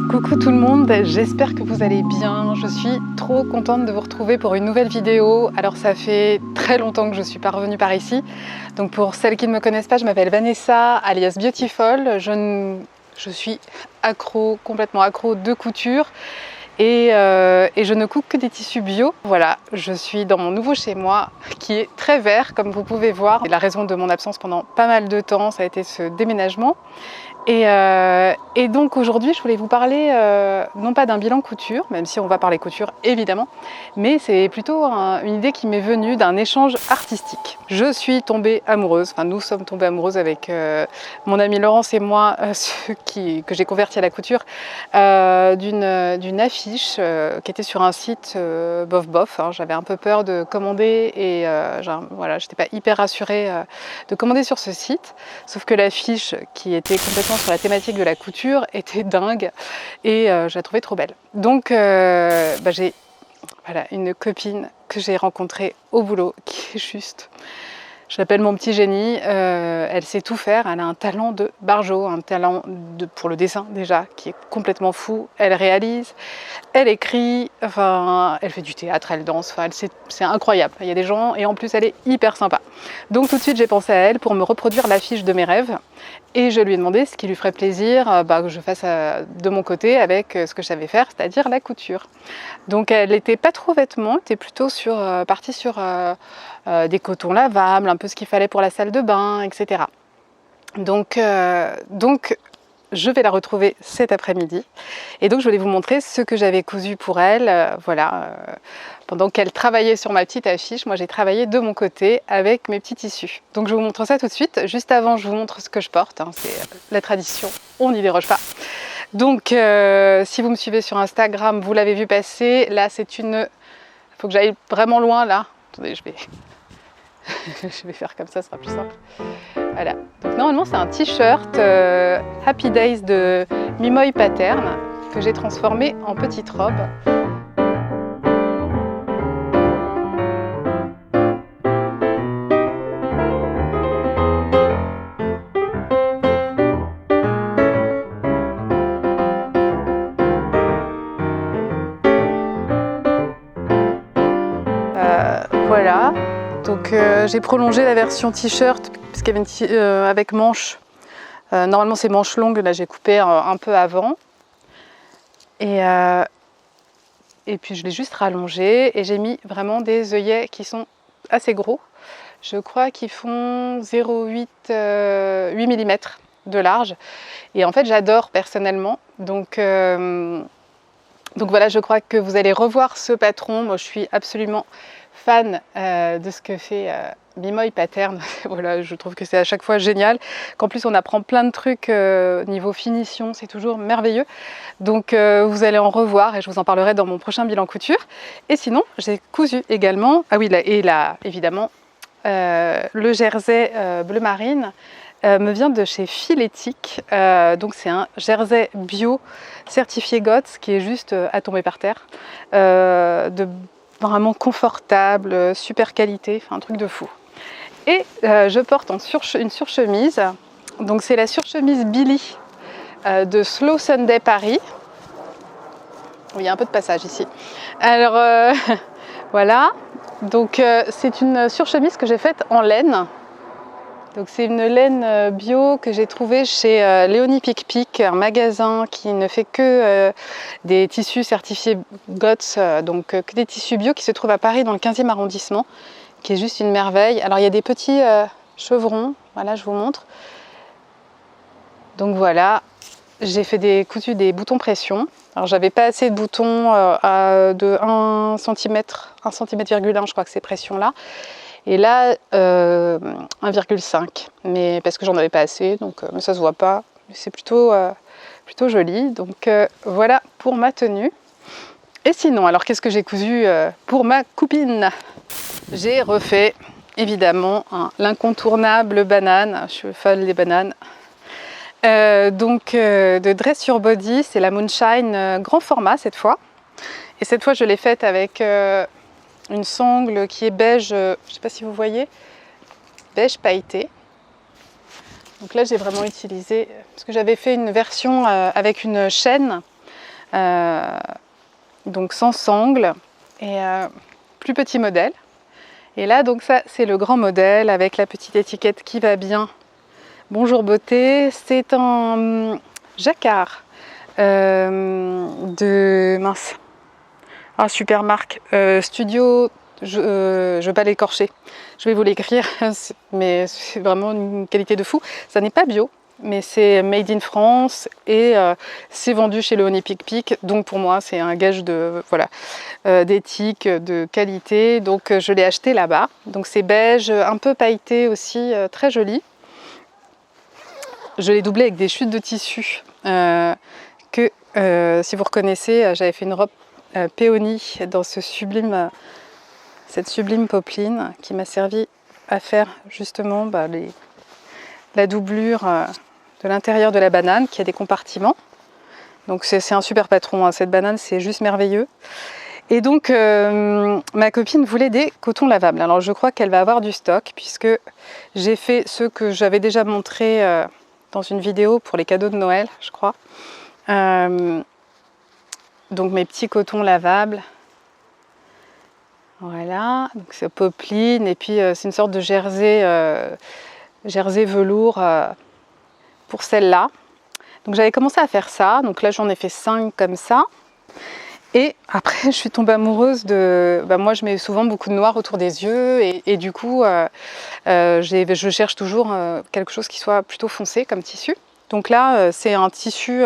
Coucou tout le monde, j'espère que vous allez bien. Je suis trop contente de vous retrouver pour une nouvelle vidéo. Alors ça fait très longtemps que je suis pas revenue par ici. Donc pour celles qui ne me connaissent pas, je m'appelle Vanessa, alias Beautiful. Je suis accro, complètement accro de couture. Et je ne coupe que des tissus bio. Voilà, je suis dans mon nouveau chez moi qui est très vert comme vous pouvez voir. Et la raison de mon absence pendant pas mal de temps, ça a été ce déménagement. Et donc aujourd'hui, je voulais vous parler non pas d'un bilan couture, même si on va parler couture évidemment, mais c'est plutôt une idée qui m'est venue d'un échange artistique. Je suis tombée amoureuse, enfin nous sommes tombés amoureuses avec mon amie Laurence et moi, que j'ai converti à la couture, d'une affiche qui était sur un site bof bof. Hein. J'avais un peu peur de commander et voilà, j'étais pas hyper rassurée de commander sur ce site, sauf que l'affiche qui était complètement sur la thématique de la couture était dingue et je la trouvais trop belle. Donc j'ai une copine que j'ai rencontrée au boulot qui est juste... Je l'appelle mon petit génie, elle sait tout faire, elle a un talent de barjo, un talent pour le dessin déjà, qui est complètement fou. Elle réalise, elle écrit, enfin, elle fait du théâtre, elle danse, enfin, c'est incroyable. Il y a des gens et en plus elle est hyper sympa. Donc tout de suite j'ai pensé à elle pour me reproduire l'affiche de mes rêves et je lui ai demandé ce qui lui ferait plaisir que je fasse de mon côté avec ce que je savais faire, c'est-à-dire la couture. Donc elle n'était pas trop vêtements, elle était plutôt partie sur des cotons lavables, un peu ce qu'il fallait pour la salle de bain, etc. Donc je vais la retrouver cet après-midi. Et donc je voulais vous montrer ce que j'avais cousu pour elle. Pendant qu'elle travaillait sur ma petite affiche, moi j'ai travaillé de mon côté avec mes petits tissus. Donc je vous montre ça tout de suite. Juste avant, je vous montre ce que je porte. Hein. C'est la tradition, on n'y déroge pas. Donc si vous me suivez sur Instagram, vous l'avez vu passer. Là c'est une... Il faut que j'aille vraiment loin là. Attendez, je vais faire comme ça, ce sera plus simple. Voilà. Donc normalement c'est un t-shirt Happy Days de Mimoy Pattern que j'ai transformé en petite robe. Voilà. Donc j'ai prolongé la version t-shirt parce qu'il y avait avec manches. Normalement c'est manches longues, là j'ai coupé un peu avant. Et puis je l'ai juste rallongé et j'ai mis vraiment des œillets qui sont assez gros. Je crois qu'ils font 0,8 8 mm de large. Et en fait j'adore personnellement. Donc voilà, je crois que vous allez revoir ce patron. Moi je suis absolument fan de ce que fait Mimoy Pattern. Voilà, je trouve que c'est à chaque fois génial, qu'en plus on apprend plein de trucs niveau finition, c'est toujours merveilleux. Donc vous allez en revoir et je vous en parlerai dans mon prochain bilan couture. Et sinon, j'ai cousu également, évidemment, le jersey bleu marine me vient de chez Filetic. Donc c'est un jersey bio certifié GOTS qui est juste à tomber par terre, vraiment confortable, super qualité, enfin un truc de fou. Et je porte une surchemise, donc c'est la surchemise Billy de Slow Sunday Paris. Il y a un peu de passage ici. Alors voilà, donc c'est une surchemise que j'ai faite en laine. Donc c'est une laine bio que j'ai trouvée chez Léonie Pic Pic, un magasin qui ne fait que des tissus certifiés GOTS, donc que des tissus bio qui se trouvent à Paris dans le 15e arrondissement, qui est juste une merveille. Alors il y a des petits chevrons, voilà je vous montre. Donc voilà, j'ai cousu des boutons pression. Alors j'avais pas assez de boutons de 1 cm, 1,1 cm, je crois que c'est pression là. Et là, 1,5, mais parce que j'en avais pas assez, donc mais ça se voit pas. C'est plutôt joli. Donc voilà pour ma tenue. Et sinon, alors qu'est-ce que j'ai cousu pour ma copine? J'ai refait évidemment l'incontournable banane. Je suis folle des bananes. De dress sur body, c'est la Moonshine grand format cette fois. Et cette fois, je l'ai faite avec une sangle qui est beige, je ne sais pas si vous voyez, beige pailleté. Donc là j'ai vraiment utilisé, parce que j'avais fait une version avec une chaîne donc sans sangle et plus petit modèle. Et là donc ça c'est le grand modèle avec la petite étiquette qui va bien. Bonjour beauté, c'est un jacquard de mince. Ah, super marque, Studio, je ne vais pas l'écorcher, je vais vous l'écrire, mais c'est vraiment une qualité de fou. Ça n'est pas bio, mais c'est made in France et c'est vendu chez Léonie Pic-Pic, donc pour moi c'est un gage de voilà d'éthique, de qualité, donc je l'ai acheté là-bas. Donc c'est beige, un peu pailleté aussi, très joli. Je l'ai doublé avec des chutes de tissu que si vous reconnaissez, j'avais fait une robe péonie dans cette sublime popeline qui m'a servi à faire justement la doublure de l'intérieur de la banane qui a des compartiments. Donc c'est un super patron, hein. Cette banane c'est juste merveilleux. Et donc ma copine voulait des cotons lavables. Alors je crois qu'elle va avoir du stock puisque j'ai fait ceux que j'avais déjà montrés dans une vidéo pour les cadeaux de Noël, je crois. Donc mes petits cotons lavables, voilà, donc c'est popeline et puis c'est une sorte de jersey velours pour celle-là. Donc j'avais commencé à faire ça, donc là j'en ai fait 5 comme ça. Et après je suis tombée amoureuse de... moi je mets souvent beaucoup de noir autour des yeux et du coup je cherche toujours quelque chose qui soit plutôt foncé comme tissu. Donc là, c'est un tissu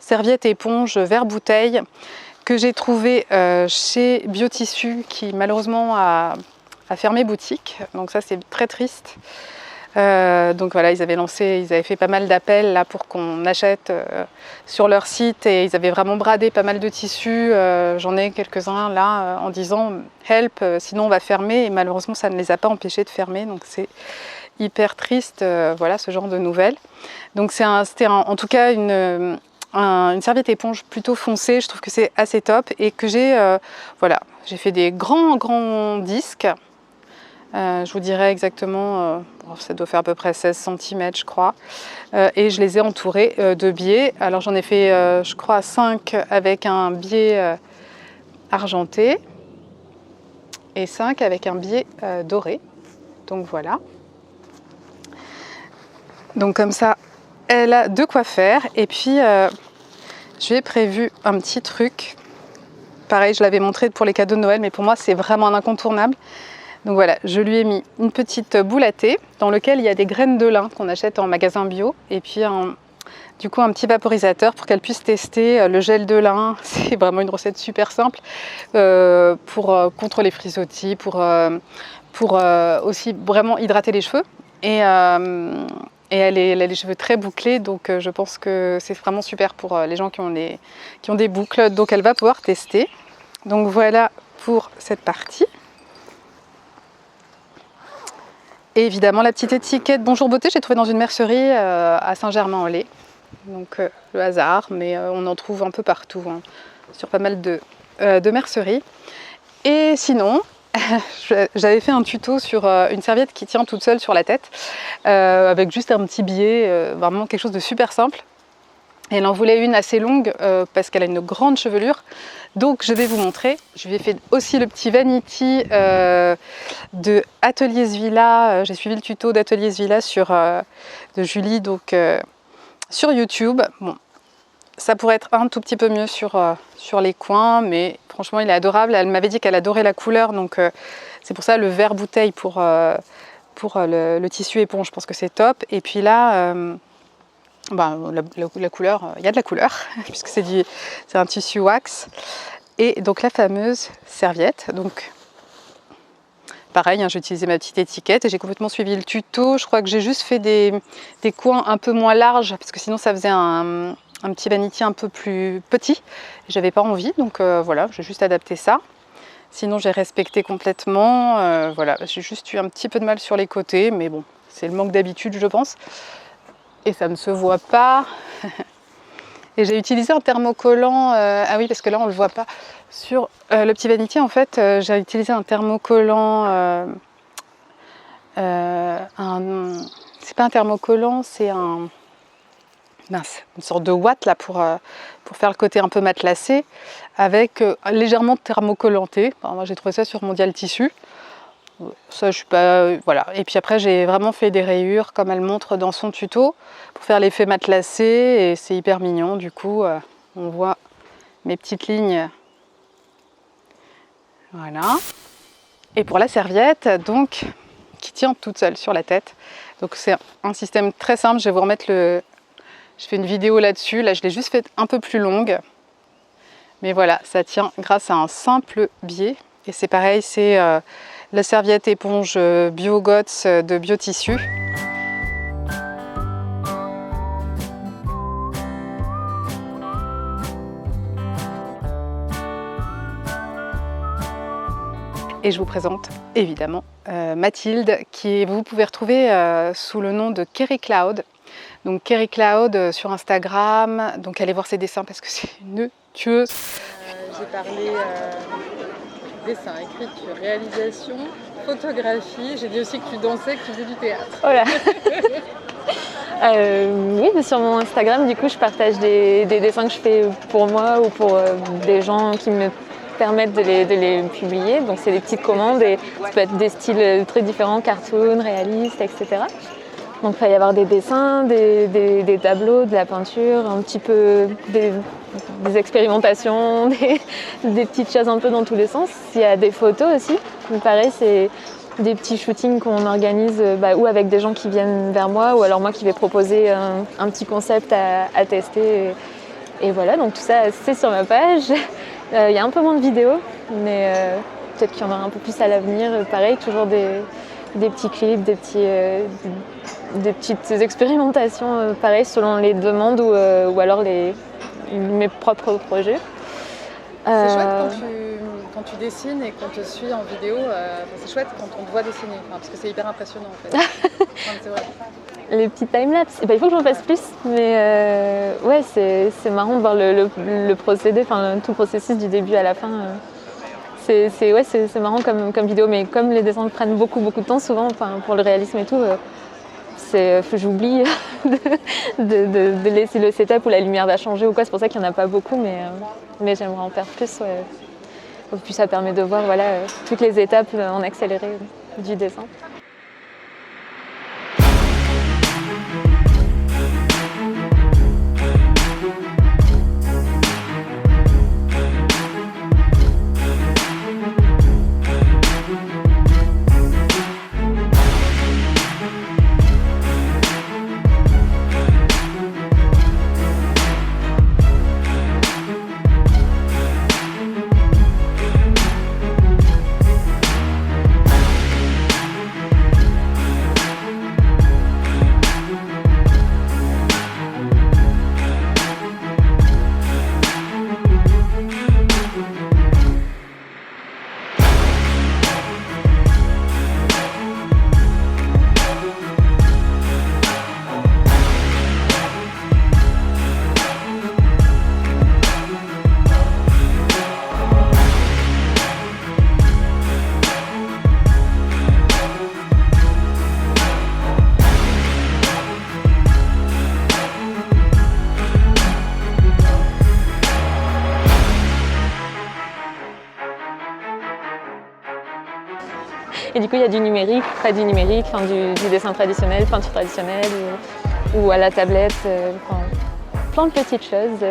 serviette éponge vert bouteille que j'ai trouvé chez Biotissu qui malheureusement a fermé boutique. Donc ça, c'est très triste. Donc voilà, ils avaient fait pas mal d'appels là pour qu'on achète sur leur site et ils avaient vraiment bradé pas mal de tissus. J'en ai quelques-uns là en disant help, sinon on va fermer et malheureusement ça ne les a pas empêchés de fermer. Donc c'est hyper triste, voilà ce genre de nouvelles. Donc c'était en tout cas une serviette éponge plutôt foncée, je trouve que c'est assez top et que j'ai fait des grands disques. Je vous dirais exactement, ça doit faire à peu près 16 cm je crois, et je les ai entourés de biais. Alors j'en ai fait je crois 5 avec un biais argenté et 5 avec un biais doré, donc voilà. Donc comme ça, elle a de quoi faire. Et puis, j'ai prévu un petit truc. Pareil, je l'avais montré pour les cadeaux de Noël, mais pour moi, c'est vraiment un incontournable. Donc voilà, je lui ai mis une petite boule à thé dans laquelle il y a des graines de lin qu'on achète en magasin bio. Et puis, du coup, un petit vaporisateur pour qu'elle puisse tester le gel de lin. C'est vraiment une recette super simple contre les frisottis, pour aussi vraiment hydrater les cheveux. Et elle a les cheveux très bouclés, donc je pense que c'est vraiment super pour les gens qui ont des boucles. Donc elle va pouvoir tester. Donc voilà pour cette partie. Et évidemment la petite étiquette Bonjour Beauté, j'ai trouvé dans une mercerie à Saint-Germain-en-Laye. Donc le hasard, mais on en trouve un peu partout, hein, sur pas mal de merceries. Et sinon, j'avais fait un tuto sur une serviette qui tient toute seule sur la tête, avec juste un petit biais, vraiment quelque chose de super simple. Et elle en voulait une assez longue parce qu'elle a une grande chevelure. Donc je vais vous montrer. Je lui ai fait aussi le petit vanity de Atelier Svilla. J'ai suivi le tuto d'Atelier Svilla de Julie sur YouTube. Bon, ça pourrait être un tout petit peu mieux sur les coins, mais franchement il est adorable. Elle m'avait dit qu'elle adorait la couleur, donc c'est pour ça le vert bouteille pour le tissu éponge, je pense que c'est top. Et puis là, la couleur, il y a de la couleur, puisque c'est un tissu wax. Et donc la fameuse serviette, donc pareil, hein, j'ai utilisé ma petite étiquette et j'ai complètement suivi le tuto. Je crois que j'ai juste fait des coins un peu moins larges, parce que sinon ça faisait un petit vanity un peu plus petit. J'avais pas envie, donc voilà, j'ai juste adapté ça. Sinon j'ai respecté complètement, voilà, j'ai juste eu un petit peu de mal sur les côtés, mais bon, c'est le manque d'habitude je pense. Et ça ne se voit pas. Et j'ai utilisé un thermocollant, ah oui parce que là on le voit pas, sur le petit vanity en fait, j'ai utilisé un thermocollant, c'est pas un thermocollant, c'est un une sorte de ouate là pour faire le côté un peu matelassé, avec légèrement thermocollanté. Enfin, moi j'ai trouvé ça sur Mondial Tissu. Ça je suis pas... voilà. Et puis après j'ai vraiment fait des rayures comme elle montre dans son tuto pour faire l'effet matelassé et c'est hyper mignon. Du coup on voit mes petites lignes. Voilà. Et pour la serviette, donc, qui tient toute seule sur la tête. Donc c'est un système très simple. Je vais vous remettre je fais une vidéo là-dessus. Là, je l'ai juste fait un peu plus longue. Mais voilà, ça tient grâce à un simple biais. Et c'est pareil, c'est la serviette éponge BioGots de Biotissu. Et je vous présente évidemment Mathilde, qui vous pouvez retrouver sous le nom de Kerry Cloud. Donc Kerry Cloud sur Instagram, donc allez voir ses dessins parce que c'est une tueuse. J'ai parlé dessin, écriture, réalisation, photographie. J'ai dit aussi que tu dansais, que tu faisais du théâtre. Voilà. Oui, mais sur mon Instagram, du coup, je partage des dessins que je fais pour moi ou pour des gens qui me permettent de les publier. Donc c'est des petites commandes et ça peut être des styles très différents, cartoon, réalistes, etc. Donc il va y avoir des dessins, des tableaux, de la peinture, un petit peu des expérimentations, des petites choses un peu dans tous les sens. Il y a des photos aussi. Donc, pareil, c'est des petits shootings qu'on organise ou avec des gens qui viennent vers moi ou alors moi qui vais proposer un petit concept à tester. Et voilà, donc tout ça c'est sur ma page. Il y a un peu moins de vidéos, mais peut-être qu'il y en aura un peu plus à l'avenir. Pareil, toujours des petits clips, des petites expérimentations, pareil, selon les demandes ou alors mes propres projets. C'est chouette quand tu dessines et qu'on te suit en vidéo, c'est chouette quand on te voit dessiner, parce que c'est hyper impressionnant en fait. C'est vrai. Les petits timelapses, il faut que j'en fasse plus, mais ouais, c'est marrant de voir le procédé, tout le processus du début à la fin. C'est marrant comme vidéo, mais comme les dessins prennent beaucoup de temps souvent, pour le réalisme et tout, j'oublie de laisser le setup où la lumière va changer ou quoi. C'est pour ça qu'il n'y en a pas beaucoup, mais j'aimerais en faire plus. Ouais. Puis ça permet de voir toutes les étapes en accéléré du dessin. Et du coup, il y a du numérique, pas du numérique, du dessin traditionnel, peinture traditionnelle ou à la tablette, plein de petites choses.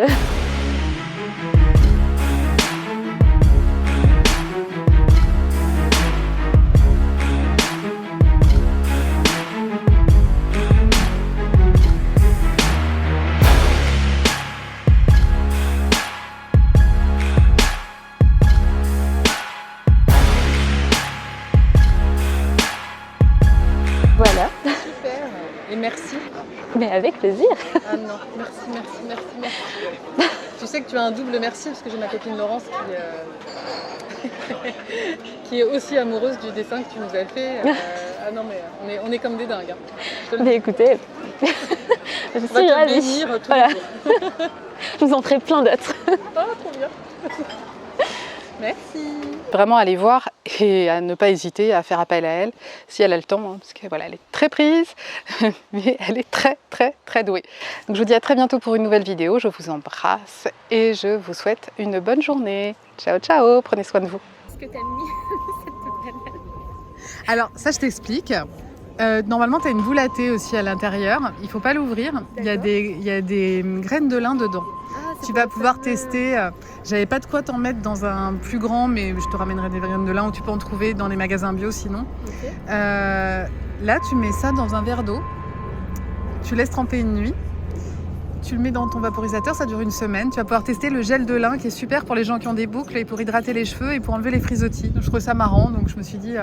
Voilà. Super. Et merci. Mais avec plaisir. Ah non, merci. Tu sais que tu as un double merci parce que j'ai ma copine Laurence qui est aussi amoureuse du dessin que tu nous as fait. Ah non mais on est comme des dingues. Hein. Mais écoutez, je suis ravie. Voilà. Je vous en ferai plein d'autres. Ah, trop bien. Merci. Vraiment aller voir et à ne pas hésiter à faire appel à elle si elle a le temps, hein, parce que voilà, elle est très prise, mais elle est très douée. Donc je vous dis à très bientôt pour une nouvelle vidéo, je vous embrasse et je vous souhaite une bonne journée. Ciao ciao, prenez soin de vous. Est-ce que t'as mis cette banane? Alors ça je t'explique. Normalement tu as une boule à thé aussi à l'intérieur, il ne faut pas l'ouvrir, il y a des graines de lin dedans. Tu vas pouvoir tester. J'avais pas de quoi t'en mettre dans un plus grand, mais je te ramènerai des graines de lin où tu peux en trouver dans les magasins bio sinon. Okay. Là, tu mets ça dans un verre d'eau, tu laisses tremper une nuit, tu le mets dans ton vaporisateur, ça dure une semaine. Tu vas pouvoir tester le gel de lin qui est super pour les gens qui ont des boucles et pour hydrater les cheveux et pour enlever les frisottis. Donc, je trouvais ça marrant, donc je me suis dit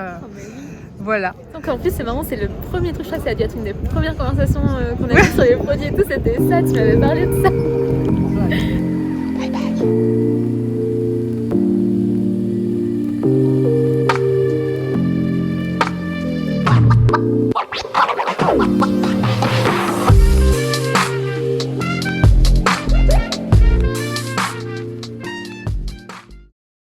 voilà. Donc en plus c'est marrant, c'est le premier truc, je crois que ça a dû être une des premières conversations qu'on a eues sur les produits et tout, c'était ça, tu m'avais parlé de ça.